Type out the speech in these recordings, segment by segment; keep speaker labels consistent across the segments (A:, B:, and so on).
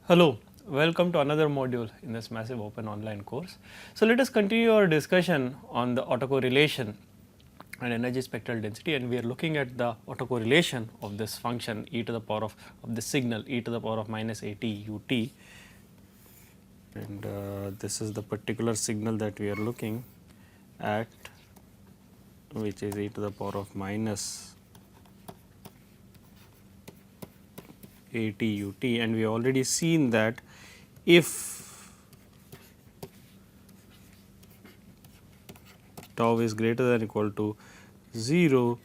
A: Hello, welcome to another module in this massive open online course. So, let us continue our discussion on the autocorrelation and energy spectral density, and we are looking at the autocorrelation of this function e to the power of this signal e to the power of minus at ut, and this is the particular signal that we are looking at, which is e to the power of minus at ut, and we have already seen that if tau is greater than or equal to 0,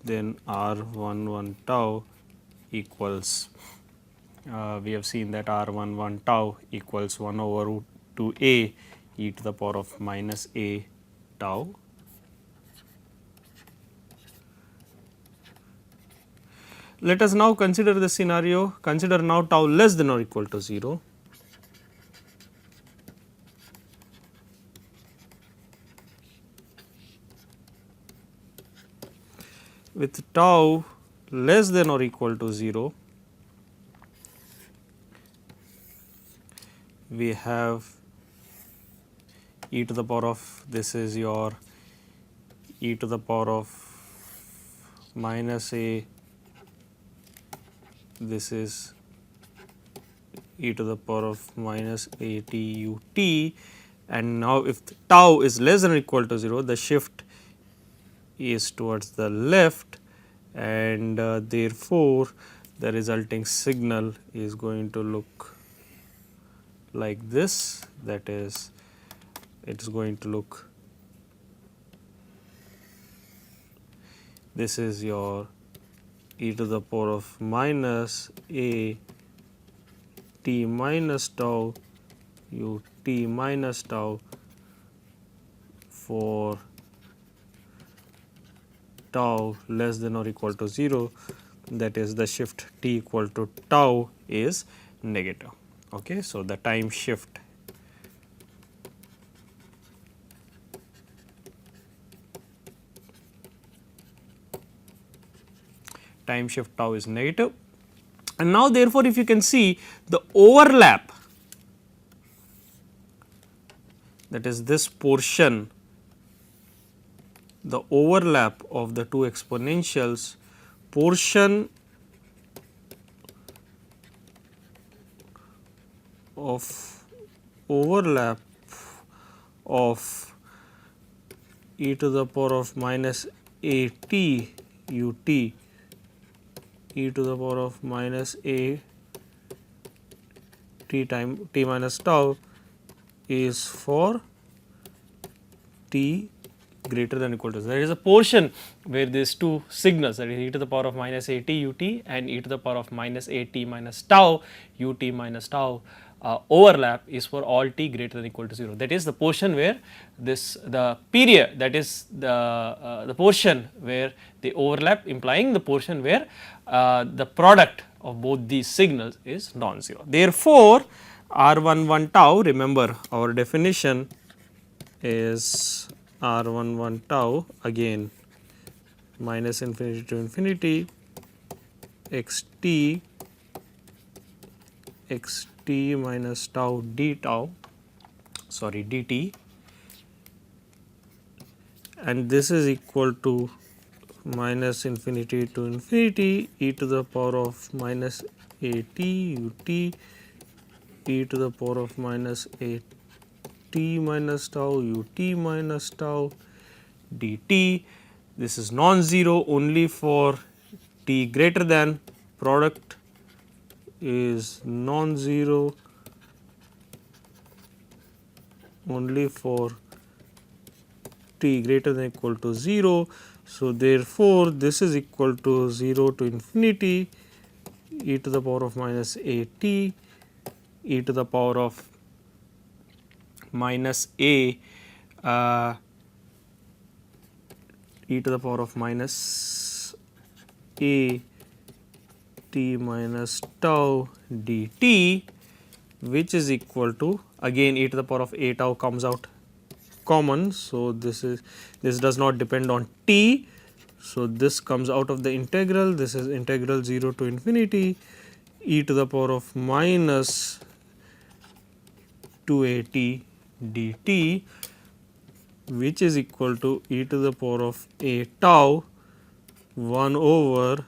A: then R11 tau equals, we have seen that R11 tau equals 1 over root 2a e to the power of minus a tau. Let us now consider the scenario, consider now tau less than or equal to 0. With tau less than or equal to 0, we have e to the power of, this is your e to the power of minus a, this is e to the power of minus a t u t, and now if tau is less than or equal to 0, the shift is towards the left, and therefore, the resulting signal is going to look like this, that is, it is going to look, this is your e to the power of minus a t minus tau u t minus tau for tau less than or equal to 0, that is the shift t equal to tau is negative. Okay. So, the time shift tau is negative, and now therefore, if you can see the overlap, that is this portion, the overlap of the two exponentials, portion of overlap of e to the power of minus a t u t e to the power of minus a t time t minus tau is for t greater than or equal to 0. There is a portion where these two signals, that is e to the power of minus a t u t and e to the power of minus a t minus tau u t minus tau overlap is for all t greater than or equal to 0. That is the portion where this, the period, that is the portion where they overlap, implying the portion where the product of both these signals is non-zero. Therefore, R11 tau, remember our definition is R11 tau, again minus infinity to infinity x t minus tau d tau, sorry dt, and this is equal to minus infinity to infinity e to the power of minus a t u t e to the power of minus a t minus tau u t minus tau dt. This is non-zero only for t greater than, product is non-zero only for t greater than or equal to 0. So, therefore, this is equal to 0 to infinity e to the power of minus a t e to the power of minus a e to the power of minus a t minus tau dt, which is equal to, again e to the power of a tau comes out common. So, this does not depend on t. So, this comes out of the integral, this is integral 0 to infinity e to the power of minus 2at dt, which is equal to e to the power of a tau 1 over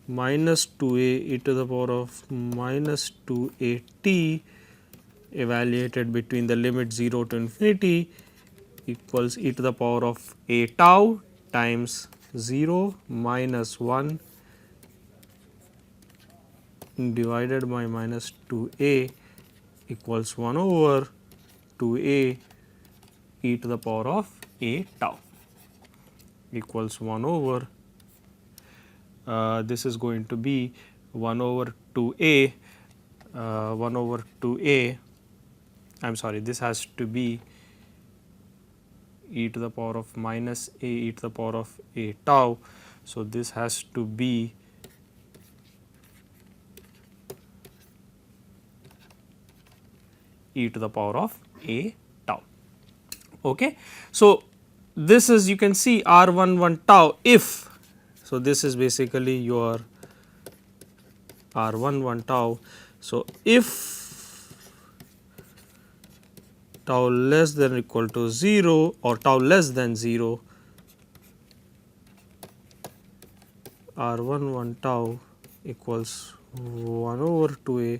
A: minus 2a e to the power of minus 2at evaluated between the limit 0 to infinity equals e to the power of a tau times 0 minus 1 divided by minus 2a equals 1 over 2a e to the power of a tau equals 1 over this is going to be 1 over 2a 1 over 2a, I am sorry, this has to be e to the power of minus a e to the power of a tau. So, this has to be e to the power of a tau. Okay. So, this is, you can see r11 tau if, so this is basically your r11 tau. So, if tau less than or equal to 0 or tau less than 0, r11 tau equals 1 over 2a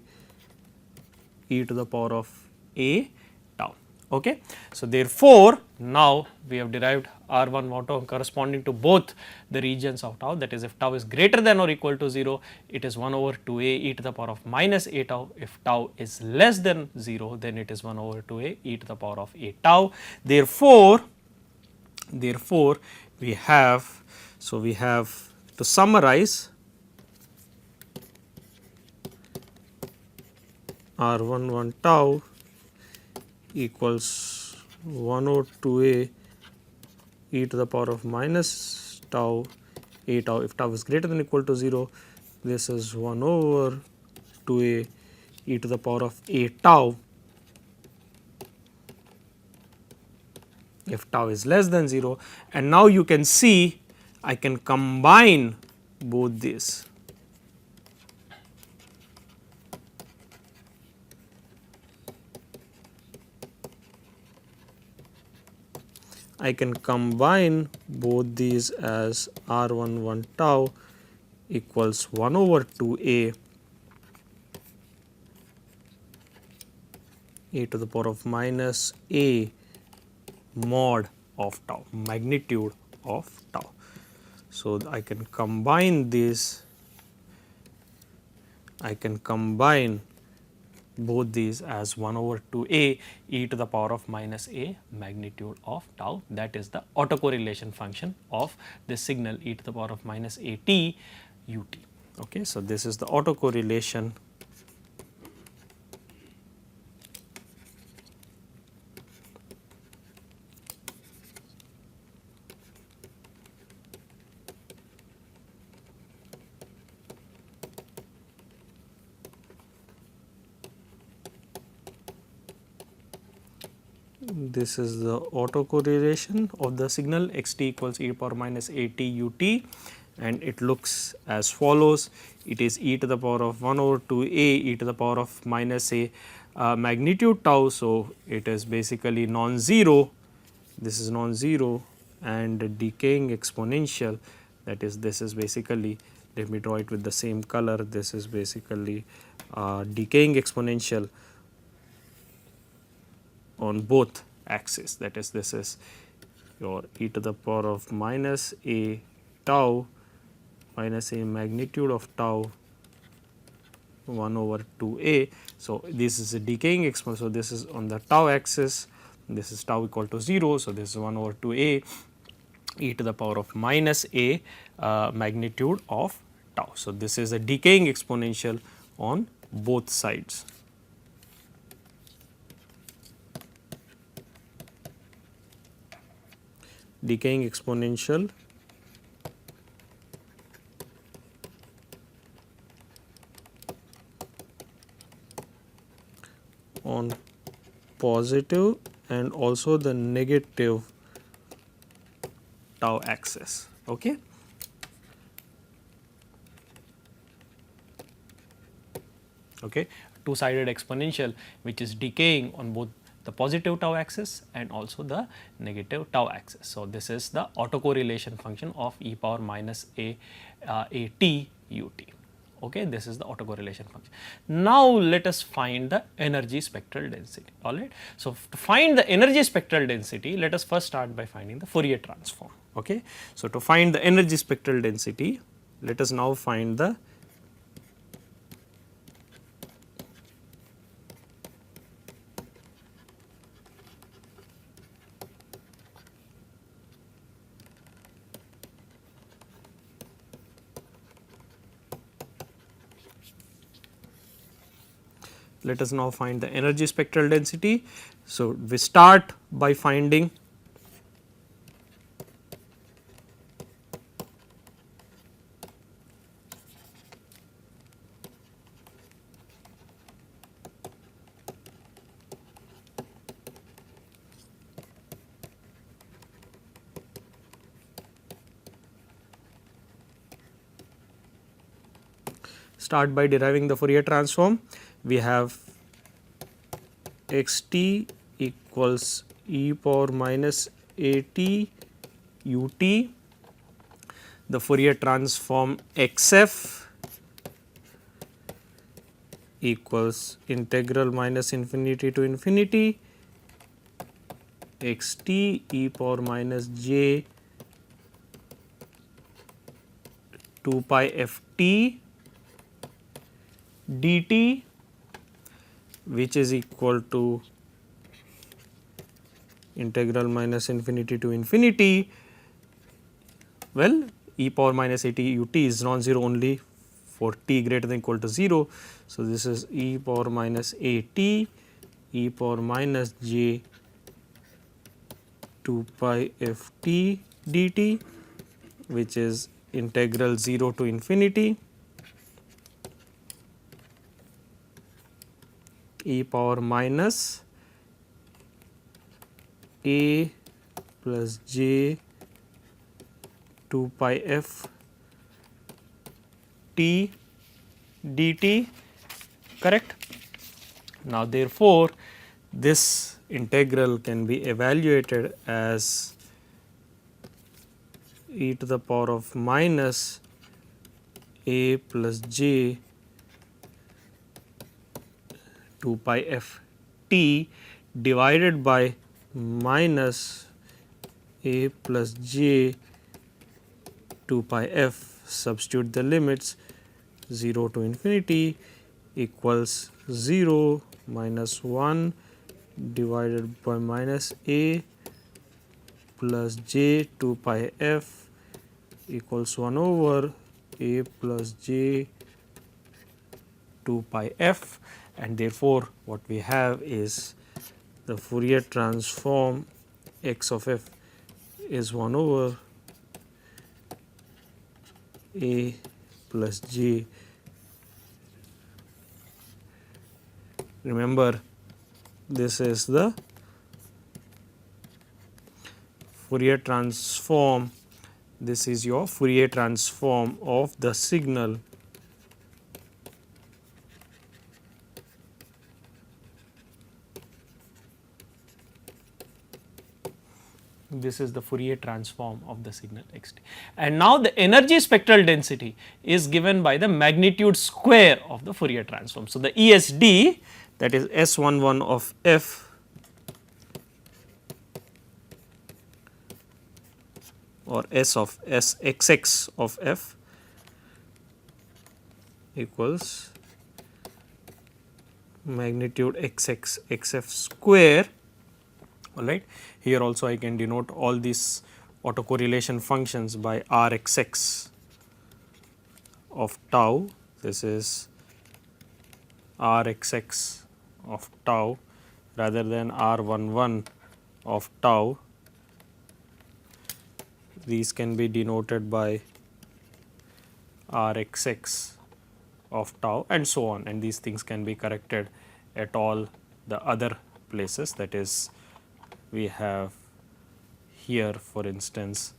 A: e to the power of a tau. Okay. So, therefore, now we have derived r11 tau corresponding to both the regions of tau, that is, if tau is greater than or equal to 0, it is 1 over 2a e to the power of minus a tau. If tau is less than 0, then it is 1 over 2a e to the power of a tau. Therefore, we have, so we have to summarize r11 tau equals 1 over 2a e to the power of minus tau a tau. If tau is greater than or equal to 0, this is 1 over 2a e to the power of a tau. If tau is less than 0, and now you can see I can combine both these. I can combine both these as r11 tau equals 1 over 2a e to the power of minus a mod of tau, magnitude of tau. So, I can combine this, I can combine both these as 1 over 2a e to the power of minus a magnitude of tau, that is the autocorrelation function of this signal e to the power of minus a t u t. Okay. So, this is the autocorrelation this is the autocorrelation of the signal x t equals e to the power minus a t u t, and it looks as follows. It is e to the power of 1 over 2 a e to the power of minus a magnitude tau. So, it is basically non-zero, this is non-zero and decaying exponential, that is, this is basically, let me draw it with the same color, this is basically decaying exponential on both axes, that is, this is your e to the power of minus a tau minus a magnitude of tau 1 over 2a. So, this is a decaying exponential. So, this is on the tau axis, this is tau equal to 0. So, this is 1 over 2a e to the power of minus a magnitude of tau. So, this is a decaying exponential on both sides. Decaying exponential on positive and also the negative tau axis. Okay. okay, two-sided exponential which is decaying on both the positive tau axis and also the negative tau axis. So, this is the autocorrelation function of e power minus a t u t. Okay, this is the autocorrelation function. Now, let us find the energy spectral density. All right. So, to find the energy spectral density, let us first start by finding the Fourier transform. Okay. So, to find the energy spectral density, let us now find the let us now find the energy spectral density. So, we start by finding deriving the Fourier transform. We have x t equals e power minus a t u t, the Fourier transform x f equals integral minus infinity to infinity x t e power minus j 2 pi f t dt, which is equal to integral minus infinity to infinity. Well, e power minus a t u t is non-zero only for t greater than equal to 0. So, this is e power minus a t e power minus j 2 pi f t dt, which is integral 0 to infinity e power minus a plus j 2 pi f t dt, correct. Now, therefore, this integral can be evaluated as e to the power of minus a plus j 2 pi f t divided by minus a plus j 2 pi f, substitute the limits 0 to infinity equals 0 minus 1 divided by minus a plus j 2 pi f equals 1 over a plus j 2 pi f, and therefore, what we have is the Fourier transform x of f is 1 over a plus j. Remember, this is the Fourier transform, this is your Fourier transform of the signal this is the Fourier transform of the signal x t. And now, the energy spectral density is given by the magnitude square of the Fourier transform. So, the ESD, that is S11 of f or S of Sxx of f equals magnitude xx xf square. All right. Here also I can denote all these autocorrelation functions by Rxx of tau. This is Rxx of tau rather than R11 of tau. These can be denoted by Rxx of tau and so on, and these things can be corrected at all the other places. That is, we have here for instance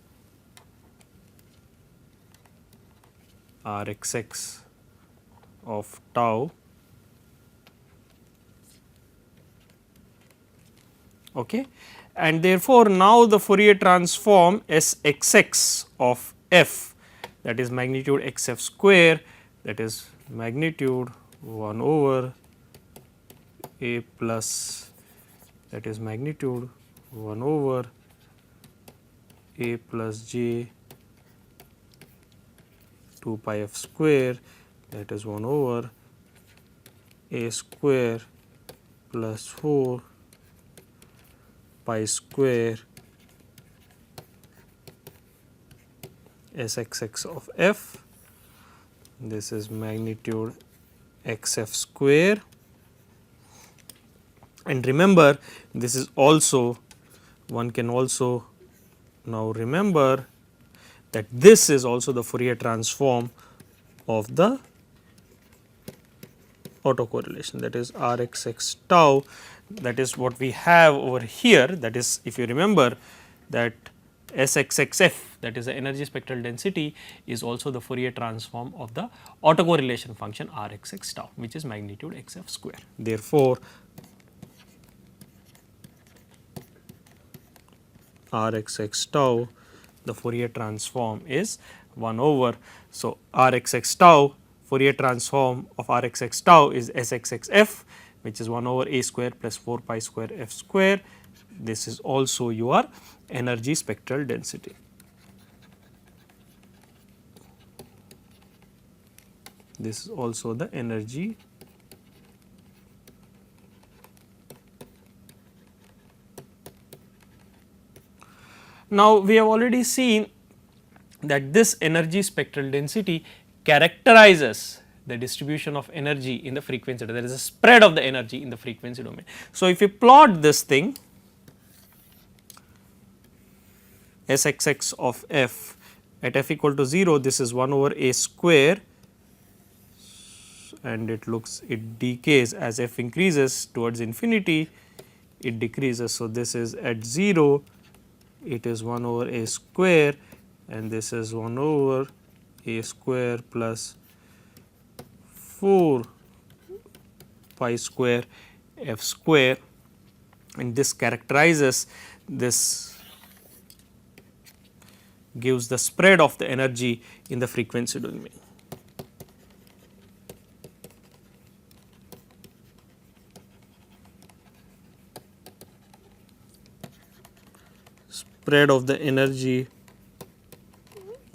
A: Rxx of tau okay. And therefore, now the Fourier transform Sxx of f, that is magnitude xf square, that is magnitude 1 over a plus, that is magnitude 1 over a plus j 2 pi f square, that is 1 over a square plus 4 pi square Sxx of f, this is magnitude xf square. And remember, this is also, one can also now remember that this is also the Fourier transform of the autocorrelation, that is Rxx tau, that is what we have over here, that is if you remember that Sxxf, that is the energy spectral density, is also the Fourier transform of the autocorrelation function Rxx tau, which is magnitude xf square. Therefore, Rxx tau, the Fourier transform is 1 over. So, Rxx tau, Fourier transform of Rxx tau is Sxxf, which is 1 over a square plus 4 pi square f square. This is also your energy spectral density. This is also the energy Now, we have already seen that this energy spectral density characterizes the distribution of energy in the frequency domain. There is a spread of the energy in the frequency domain. So, if you plot this thing Sxx of f at f equal to 0, this is 1 over a square, and it decays as f increases towards infinity, it decreases. So, this is at 0, it is 1 over a square, and this is 1 over a square plus 4 pi square f square, and this characterizes, this gives the spread of the energy in the frequency domain. Spread of the energy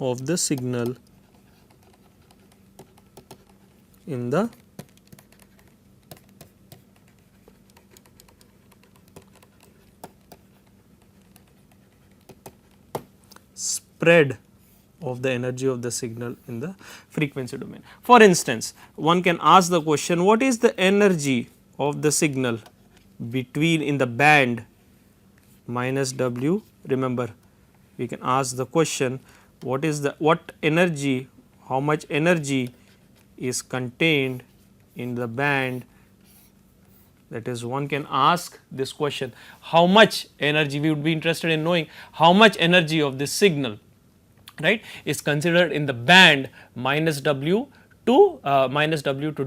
A: of the signal in the spread of the energy of the signal in the frequency domain. For instance, one can ask the question, what is the energy of the signal between in the band minus W? Remember, we can ask the question, what is the, what energy, how much energy is contained in the band, that is one can ask this question, how much energy, we would be interested in knowing how much energy of this signal, right, is considered in the band minus W to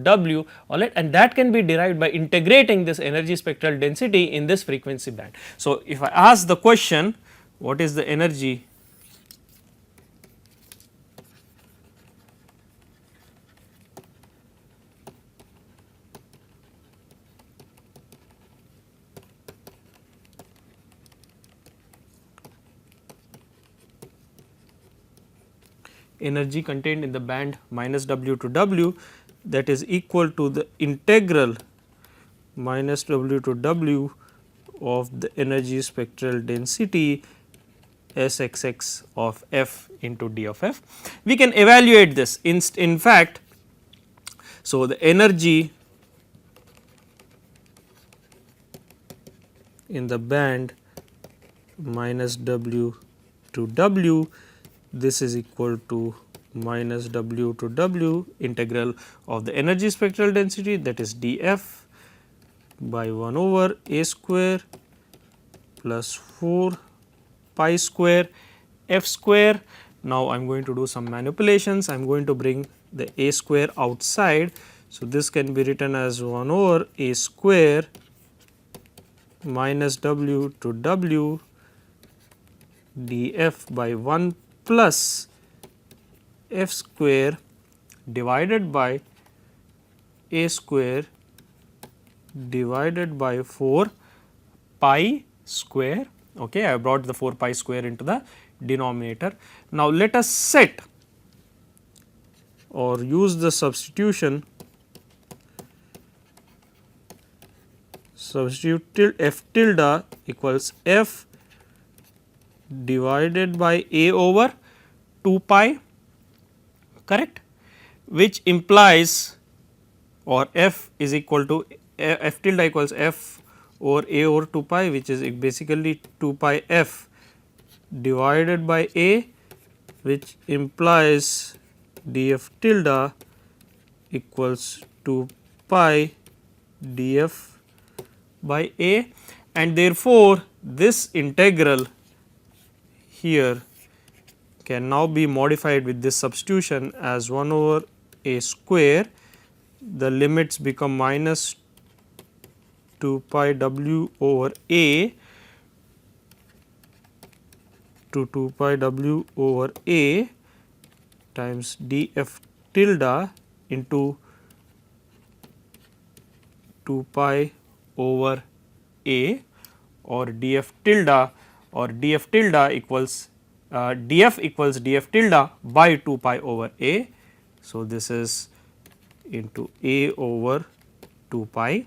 A: W, all right, and that can be derived by integrating this energy spectral density in this frequency band. So, if I ask the question, what is the energy contained in the band minus W to W, that is equal to the integral minus W to W of the energy spectral density Sxx of f into d of f. We can evaluate this in fact. So, the energy in the band minus W to W, this is equal to minus W to W integral of the energy spectral density, that is df by 1 over a square plus 4 pi square f square. Now, I am going to do some manipulations, I am going to bring the a square outside. So, this can be written as 1 over a square minus w to w df by 1 plus f square divided by a square divided by 4 pi square. Okay, I have brought the 4 pi square into the denominator. Now, let us set or use the substitution, substitute f tilde equals f divided by a over 2 pi, correct, which implies, or f is equal to f tilde equals f over a over 2 pi, which is basically 2 pi f divided by a, which implies df tilde equals 2 pi df by a, and therefore, this integral here can now be modified with this substitution as 1 over a square. The limits become minus 2 pi w over a to 2 pi w over a times df tilde into 2 pi over a, or df tilde equals df equals df tilde by 2 pi over a. So, this is into a over 2 pi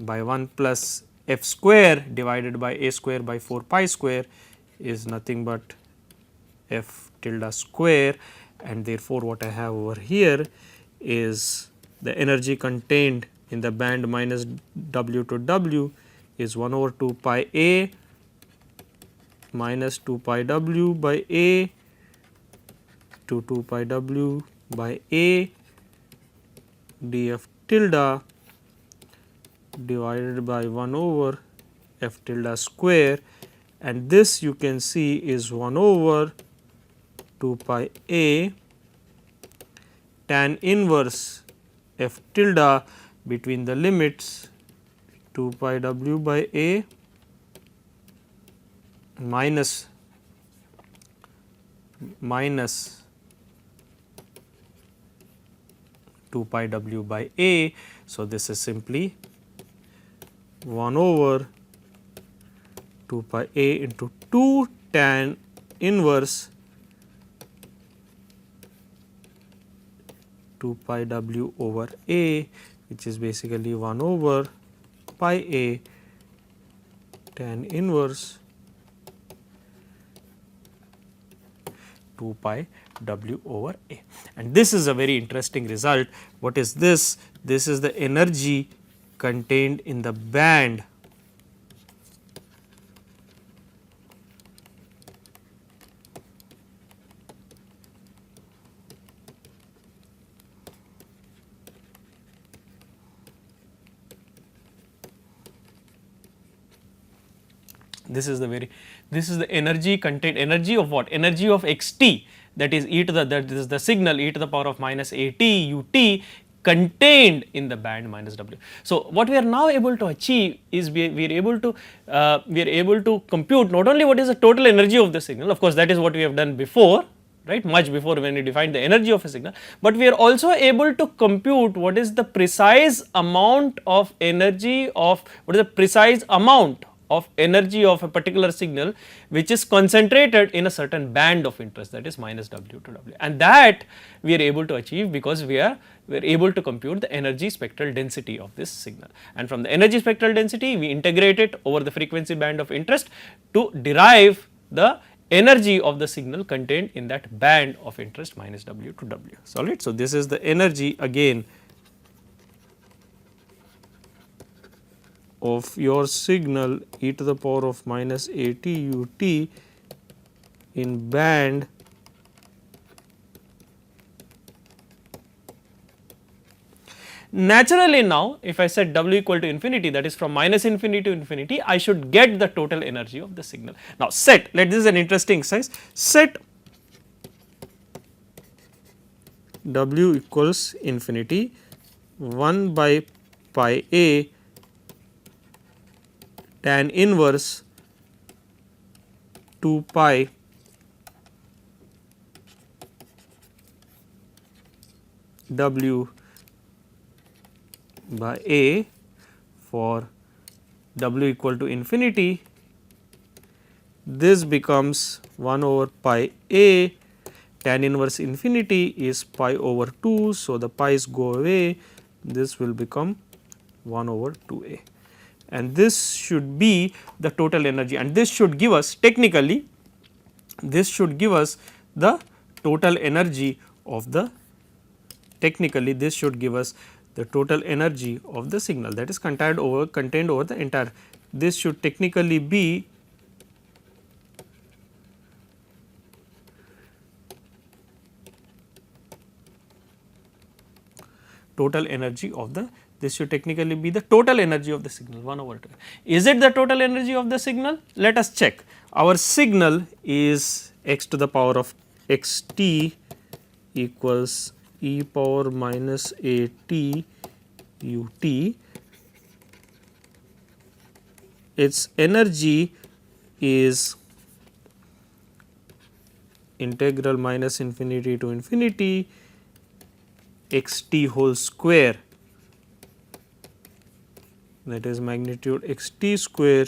A: by 1 plus f square divided by a square by 4 pi square is nothing but f tilde square, and therefore, what I have over here is the energy contained in the band minus w to w is 1 over 2 pi a minus 2 pi w by a to 2 pi w by a df tilde divided by 1 over f tilde square, and this you can see is 1 over 2 pi a tan inverse f tilde between the limits 2 pi w by a minus 2 pi w by a. So, this is simply 1 over 2 pi a into 2 tan inverse 2 pi w over a, which is basically 1 over pi a tan inverse 2 pi w over a. And this is a very interesting result. What is this? This is the energy contained in the band this is the energy contained, energy of what? Energy of x t, that is e to the, that is the signal e to the power of minus a t u t contained in the band minus w. So, what we are now able to achieve is we are able to compute not only what is the total energy of the signal, of course, that is what we have done before, right, much before when we defined the energy of a signal, but we are also able to compute what is the precise amount of energy of a particular signal which is concentrated in a certain band of interest, that is minus w to w, and that we are able to achieve because we are able to compute the energy spectral density of this signal, and from the energy spectral density we integrate it over the frequency band of interest to derive the energy of the signal contained in that band of interest minus w to w. Solid. So, this is the energy again of your signal e to the power of minus a t u t in band naturally. Now, if I set w equal to infinity, that is from minus infinity to infinity, I should get the total energy of the signal. Now, this is an interesting exercise, set w equals infinity 1 by pi a tan inverse 2 pi w by a for w equal to infinity, this becomes 1 over pi a, tan inverse infinity is pi over 2. So, the pi's go away, this will become 1 over 2 a, and this should be the total energy, and this should give us technically, this should give us the total energy of the, technically this should give us the total energy of the signal, that is contained over the entire, this should technically be total energy of the, this should technically be the total energy of the signal 1 over 2. Is it the total energy of the signal? Let us check. Our signal is x to the power of x t equals e power minus a t u t. Its energy is integral minus infinity to infinity x t whole square, that is magnitude x t square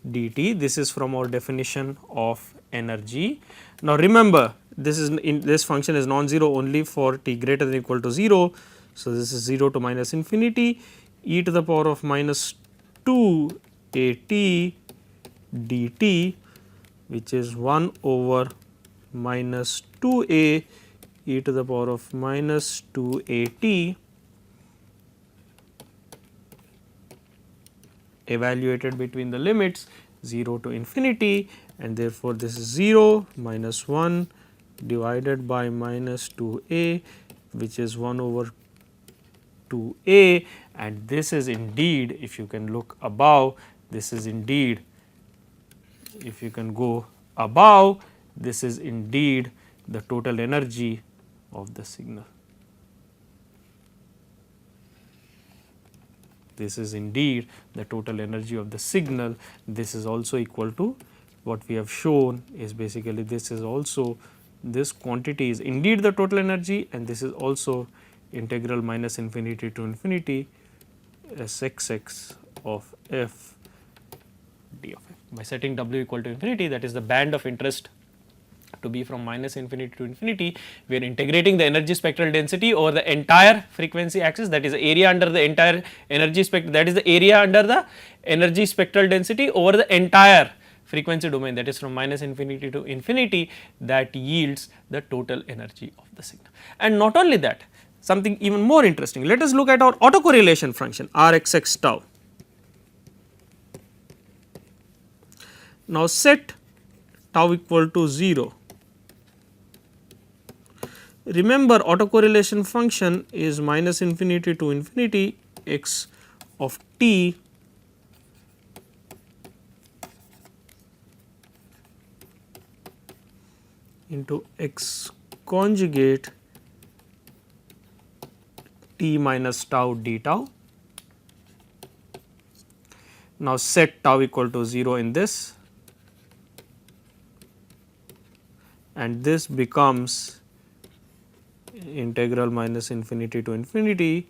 A: dt. This is from our definition of energy. Now, remember this is this function is non-zero only for t greater than or equal to 0. So, this is 0 to minus infinity e to the power of minus 2 a t dt, which is 1 over minus 2 a e to the power of minus 2 a t evaluated between the limits 0 to infinity, and therefore, this is 0 minus 1 divided by minus 2 a, which is 1 over 2 a, and this is indeed, if you can look above, this is indeed, if you can go above, this is indeed the total energy of the signal. This is indeed the total energy of the signal. This is also equal to, what we have shown is basically, this is also, this quantity is indeed the total energy, and this is also integral minus infinity to infinity s x x of f d of f. By setting w equal to infinity, that is the band of interest to be from minus infinity to infinity, we are integrating the energy spectral density over the entire frequency axis, that is the area under the entire energy spectrum, that is the area under the energy spectral density over the entire frequency domain, that is from minus infinity to infinity, that yields the total energy of the signal. And not only that, something even more interesting, let us look at our autocorrelation function r x x tau. Now, set tau equal to 0. Remember, autocorrelation function is minus infinity to infinity x of t into x conjugate t minus tau d tau. Now, set tau equal to 0 in this, and this becomes integral minus infinity to infinity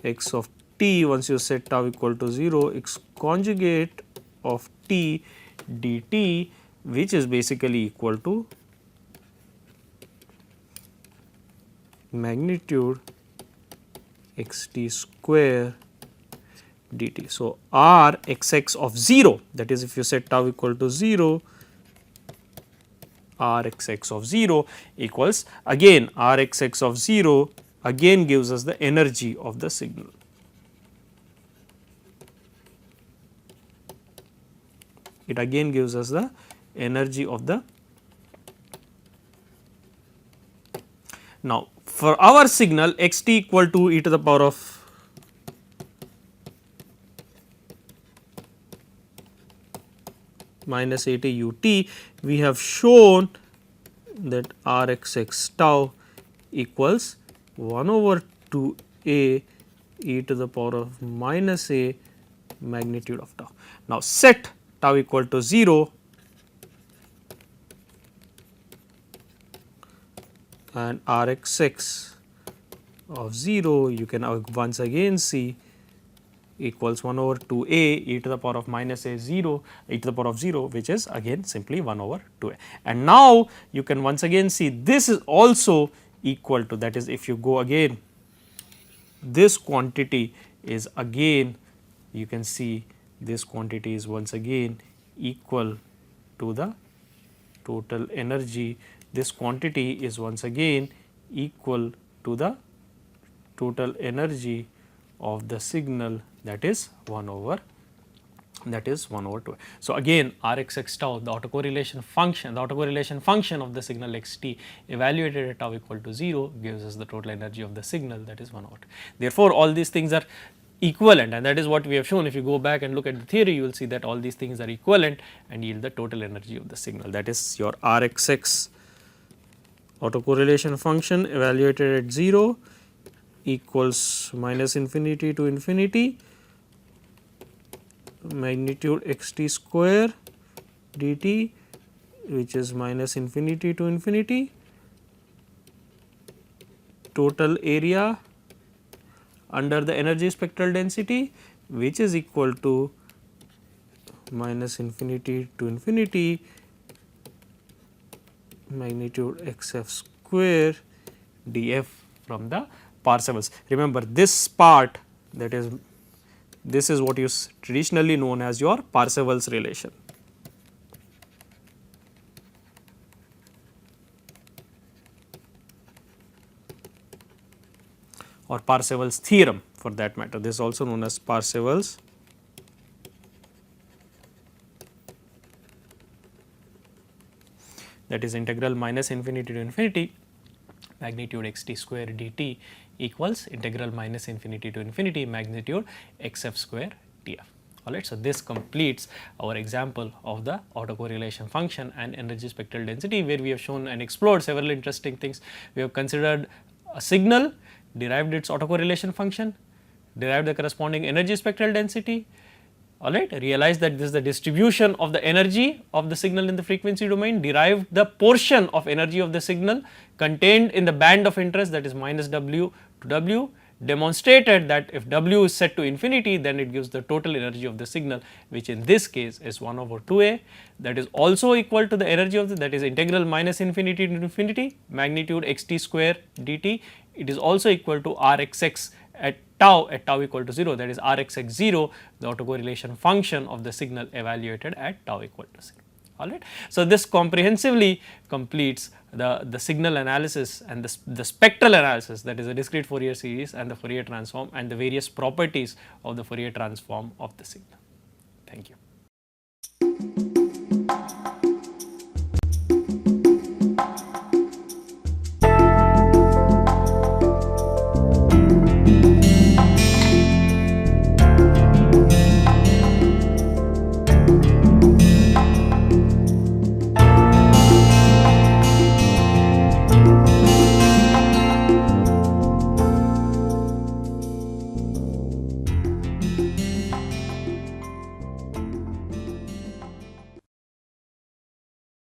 A: x of t, once you set tau equal to 0, x conjugate of t dt, which is basically equal to magnitude x t square dt. So, r x x of 0, that is if you set tau equal to 0, r x x of 0 equals, again r x x of 0 again gives us the energy of the signal. It again gives us the energy of the. Now, for our signal x t equal to e to the power of minus a t u t, we have shown that r x x tau equals 1 over 2 a e to the power of minus a magnitude of tau. Now set tau equal to 0 and Rx6 of 0 you can once again see equals 1 over 2 a e to the power of minus a 0 e to the power of 0, which is again simply 1 over 2 a. And now you can once again see this is also equal to, that is if you go again, this quantity is again, you can see this quantity is once again equal to the total energy. This quantity is once again equal to the total energy of the signal, that is 1 over 2. So again Rx tau, the autocorrelation function of the signal xt evaluated at tau equal to 0 gives us the total energy of the signal, that is 1 over 2. Therefore all these things are equivalent, and that is what we have shown. If you go back and look at the theory, you will see that all these things are equivalent and yield the total energy of the signal, that is your Rx autocorrelation function evaluated at 0 equals minus infinity to infinity magnitude xt square dt, which is minus infinity to infinity total area under the energy spectral density, which is equal to minus infinity to infinity magnitude xf square df from the Parseval's. Remember this part, that is, this is what is traditionally known as your Parseval's relation. Or Parseval's theorem for that matter. This is also known as Parseval's that is integral minus infinity to infinity magnitude xt square dt equals integral minus infinity to infinity magnitude xf square df. Alright, so this completes our example of the autocorrelation function and energy spectral density, where we have shown and explored several interesting things. We have considered a signal, derived its autocorrelation function, derived the corresponding energy spectral density, alright, realized that this is the distribution of the energy of the signal in the frequency domain, derived the portion of energy of the signal contained in the band of interest, that is minus w to w, demonstrated that if w is set to infinity, then it gives the total energy of the signal, which in this case is 1 over 2a, that is also equal to the energy of the, that is integral minus infinity to infinity magnitude xt square dt. It is also equal to Rxx at tau equal to 0, that is Rxx 0, the autocorrelation function of the signal evaluated at tau equal to 0. Alright. So this comprehensively completes the signal analysis and the spectral analysis, that is a discrete Fourier series and the Fourier transform and the various properties of the Fourier transform of the signal. Thank you.